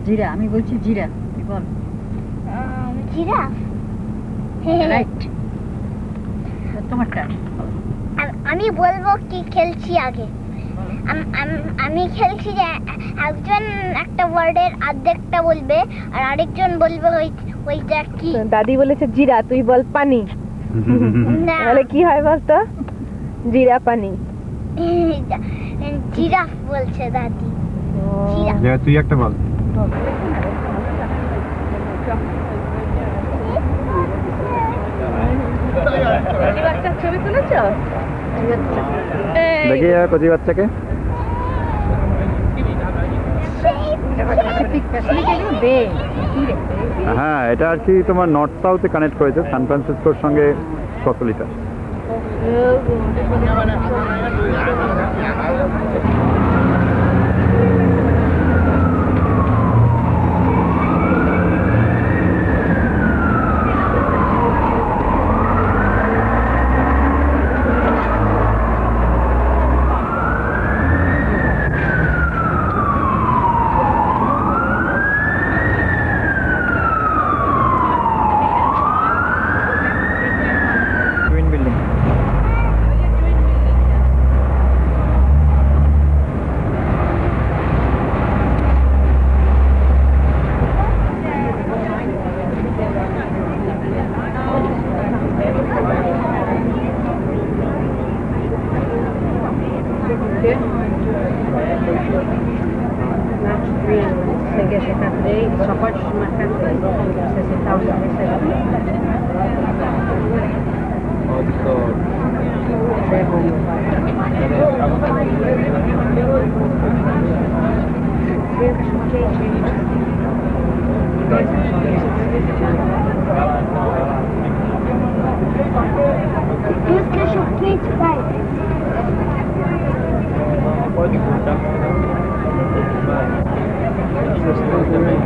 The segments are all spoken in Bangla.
জিরা, আমি বলছি জিরা, তুই বল। জিরাফ, রাইট, তোমারটা। আমি বলবো কি খেলছি আগে। আমি খেলছি যে একজন একটা ওয়ার্ডের অর্ধেকটা বলবে আর আরেকজন বলবে ওইটা কি। দাদি বলেছে জিরা, তুই বল পানি। তাহলে কি হয় বলতো? জিরা পানি। জিরাফ বলছে দাদি। তুই একটা বল। বাচ্চার ছবি তুলেছ? দেখি কচি বাচ্চাকে। হ্যাঁ, এটা আর কি তোমার নর্থ সাউথে কানেক্ট করেছে, সান ফ্রান্সিসকোর সঙ্গে কসলিটা। Só pode marcar 60 aos 17. Duas cachorro quente, vai. Pode contar. Também.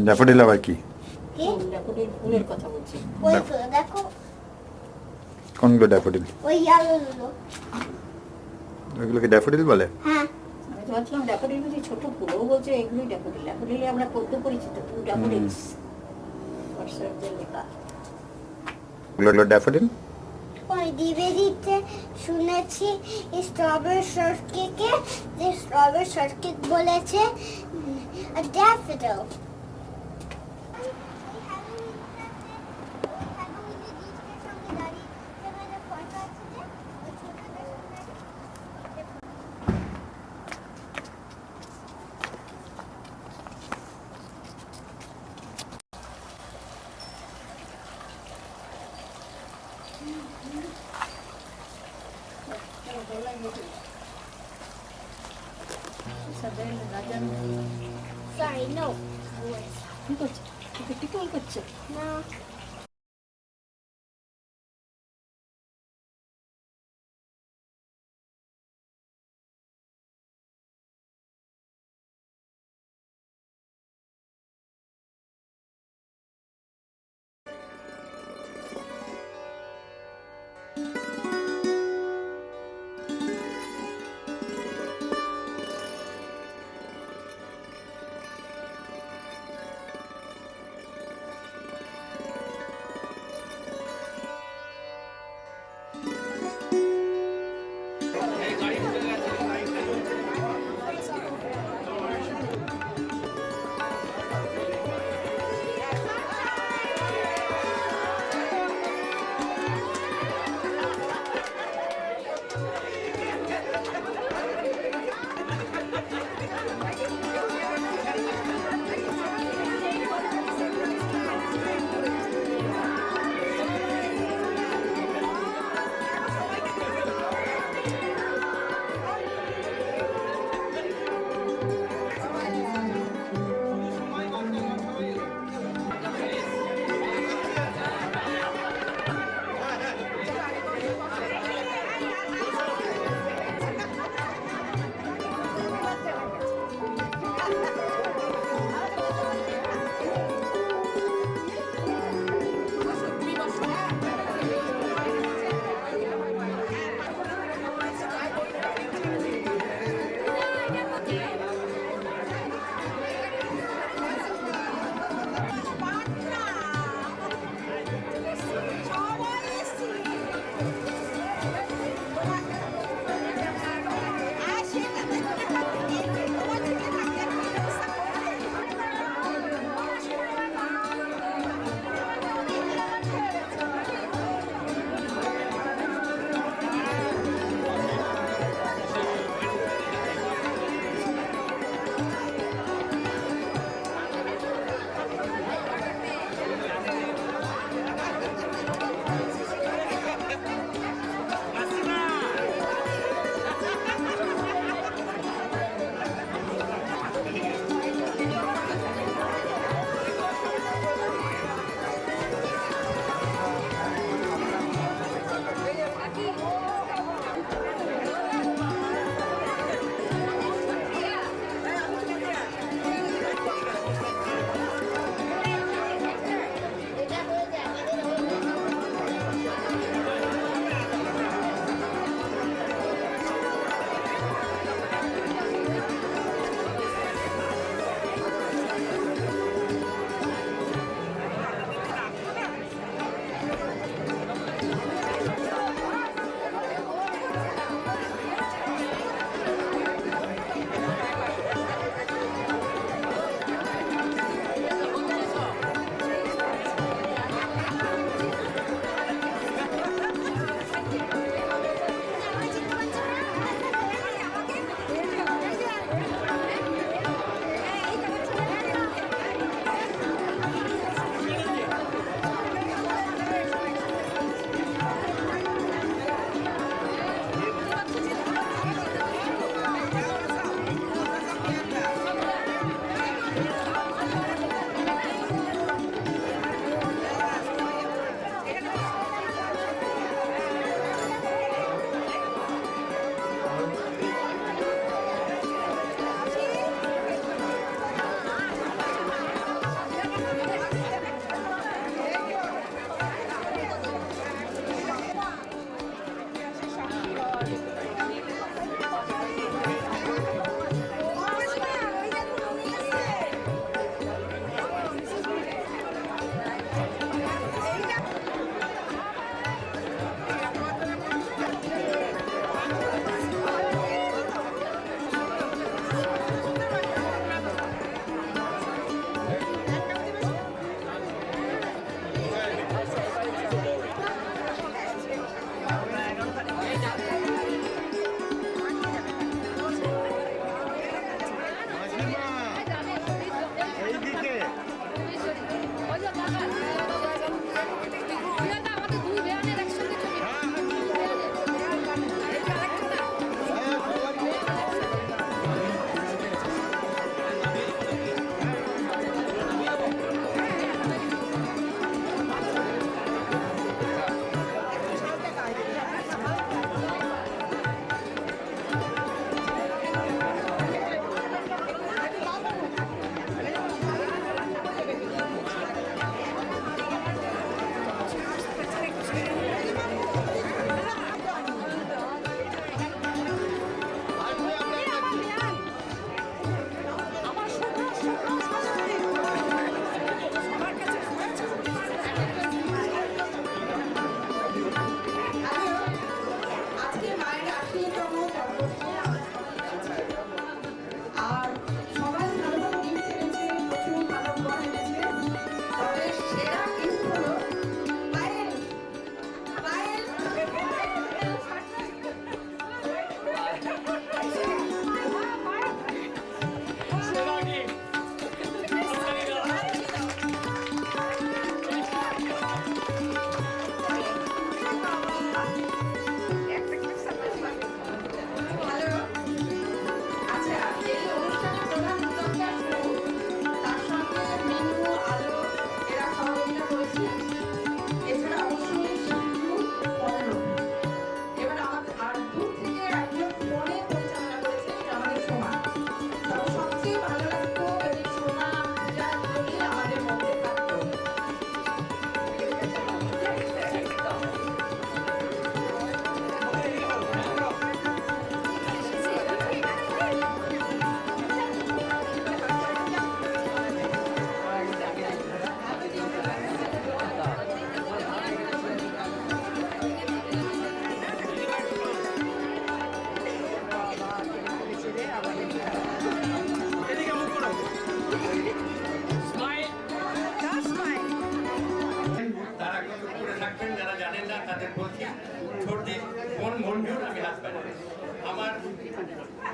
Daffodil আবার কি? কি? ফুলের কথা বলছি। ওই তো দেখো, কোনগুলো ড্যাফোডিল? ওই ইয়ালোগুলো। ওইগুলোকে ড্যাফোডিল বলে? হ্যাঁ। আমি তো ভাবছিলাম ড্যাফোডিল বলছি ছোট ফুল, ও বলছে এগুলোই ড্যাফোডিল। ড্যাফোডিলে আমরা পদ্ম পরিচিত, ড্যাফোডিলস বর্ষার লেখা। ওগুলো ড্যাফোডিল? ওই দিতে শুনেছি স্ট্রবেরি শর্টকেকে, যে স্ট্রবেরি শর্টকেক বলেছে ড্যাফোডিল। Sorry, no. কি করছে? টিকল করছে? No.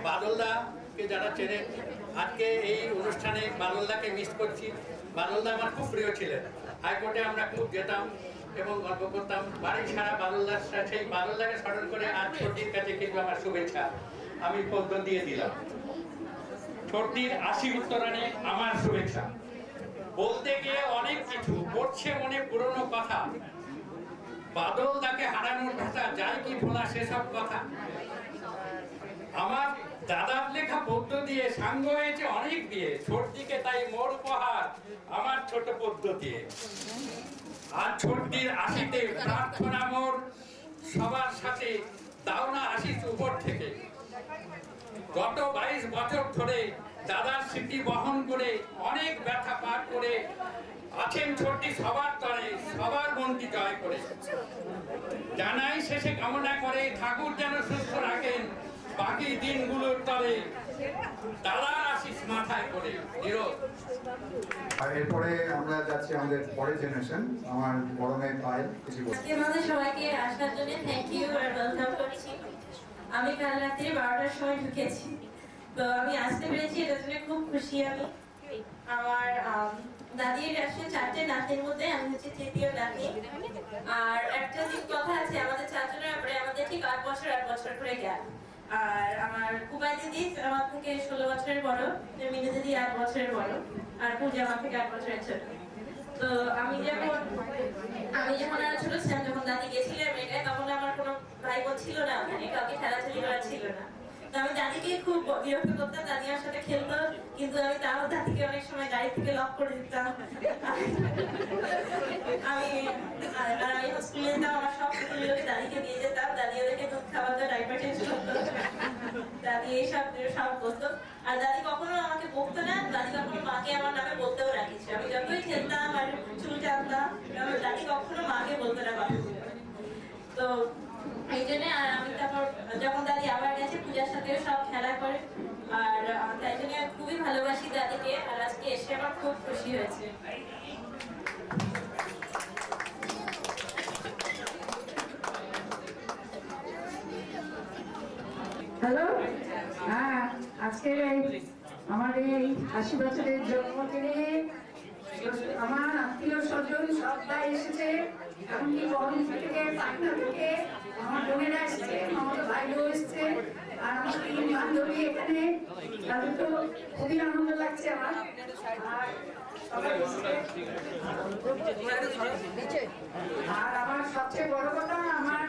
বাদলদাকে যারা চেনেন, আজকে এই অনুষ্ঠানে বাদলদাকে মিস করছি। বাদলদা আমার খুব প্রিয় ছিলেন, হাইকোর্টে আমরা খুব যেতাম এবং গল্প করতাম। বাড়ি সারা বাদলদার সেই বাদলদাকে স্মরণ করে আজ ছোটির কাছে কিন্তু আমার শুভেচ্ছা আমি পদ্ম দিয়ে দিলাম। ছোটির 80 উত্তরাণে আমার শুভেচ্ছা। বলতে গিয়ে অনেক কিছু পড়ছে মনে পুরনো কথা, বাদলদাকে হারানোর কথা, যায় কি ভোলা সেসব কথা। আমার দাদার লেখা পদ্য দিয়ে সাঙ্গ হয়েছে অনেক দিয়ে, ছোটদিকে তাই মোর উপহার আমার ছোট পদ্য দিয়ে। আর ছোটদির 80তে প্রার্থনা মোর সবার সাথে, দাও না আশিস উপর থেকে। গত 22 বছর ধরে দাদার স্মৃতি বহন করে অনেক ব্যথা পার করে আছেন ছোটদি সবার তরে, সবার মনটি জয় করে। জানাই শেষে কামনা করে ঠাকুর যেন সুস্থ রাখেন বাকি দিনগুলোর তরে, দাদার আশিস মাথায় করে। আর এরপরে আমরা যাচ্ছি আমাদের পরের জেনারেশন, আমার বড় মেয়ে পায়েল কিছু বলছে। আজকে আমাদের সবাইকে আসার জন্য থ্যাংক ইউ আর ওয়েলকাম করছি। আমি কাল রাত্রে 12টার সময় ঢুকেছি, তো আমি আসতে পেরেছি, এটার জন্য খুব খুশি আমি। আমার দাদির আসলে 4টে নাতির মধ্যে আমি হচ্ছে তৃতীয় নাতি। আর একটা দিক কথা আছে, আমাদের 4 জনের ব্যাপারে আমাদের ঠিক 8 বছর করে গেল। আর আমার কুবাই দিদি আমার থেকে 16 বছরের বড়, মিনু দিদি 8 বছরের বড়, আর পূজা আমার থেকে 8 বছরের ছোট। তো আমি যখন আর ছোট ছিলাম, যখন দাদি গেছিলেন আমেরিকায়, তখন আমার কোনো ভাই বোন ছিল না, ওখানে কাউকে খেলাধুলি করা ছিল না। তো আমি দাদিকে খুব বিরক্ত করতাম, দাদি আমার সাথে খেলতো, কিন্তু আমি তাও দাদিকে অনেক সময় গাড়ি থেকে লক করে দিতাম। আমি স্কুলে যেতাম, আমার সব স্কুলগুলোকে দাদিকে দিয়ে যেতাম, দাদি ওদেরকে দুধ খাওয়াতো, ডাইপার চেঞ্জ করতো, দাদি এইসব সব করতো। আর দাদি কখনো আমাকে বকতো না, দাদি কখনো মাকে আমার নামে বলতেও রাখিছে। আমি যতই খেলতাম আর চুল টানতাম, দাদি কখনো মাকে বলতো না বাবু। তো এই জন্য আর আমি তারপর যখন দাদি আবার গেছে, পূজার সাথেও সব খেলা করে, আর তাই জন্য খুবই ভালোবাসি দাদিকে। আর আজকে এসে আমার খুব খুশি হয়েছে। হ্যালো, হ্যাঁ, আজকে আমার এই 80 বছরের জন্মদিনে আমার আত্মীয় স্বজন সবাই এসেছে, এমনকি বহন থেকে, পাটনা থেকে আমার বোনেরা এসেছে, আমার ভাইও এসেছে, আর আমার 3 বান্ধবী এখানে। তাদের তো খুবই আনন্দ লাগছে আমার। আর আমার সবচেয়ে বড় কথা, আমার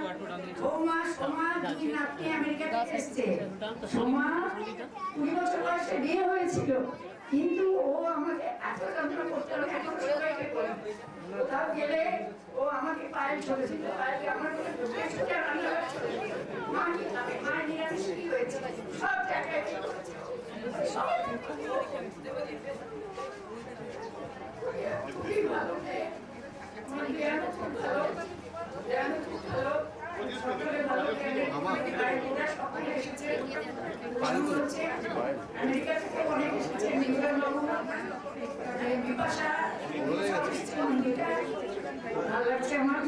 বৌমা সোমা 2 নাতনি আমেরিকা থেকে এসছে। সোমা 20 বছর বয়সে বিয়ে হয়েছিল, কিন্তু ও আমাকে এত যন্ত্রণা করতে হলো, এখন সবাইকে করে কোথাও গেলে ও আমাকে পায়ে চলেছিল, পায়ে আমার কোনো ঢুকে ছুটে রান্না করে মা কি খাবে, মা নিরামিষ কি হয়েছে, সব জায়গায় খুবই ভালো। আমার জ্ঞান খুব ভালো, জ্ঞান খুব ভালো, সকলে ভালো সকলে এসেছে। আমেরিকা থেকে অনেক এসেছে, বিপাশা ভালো লাগছে আমার।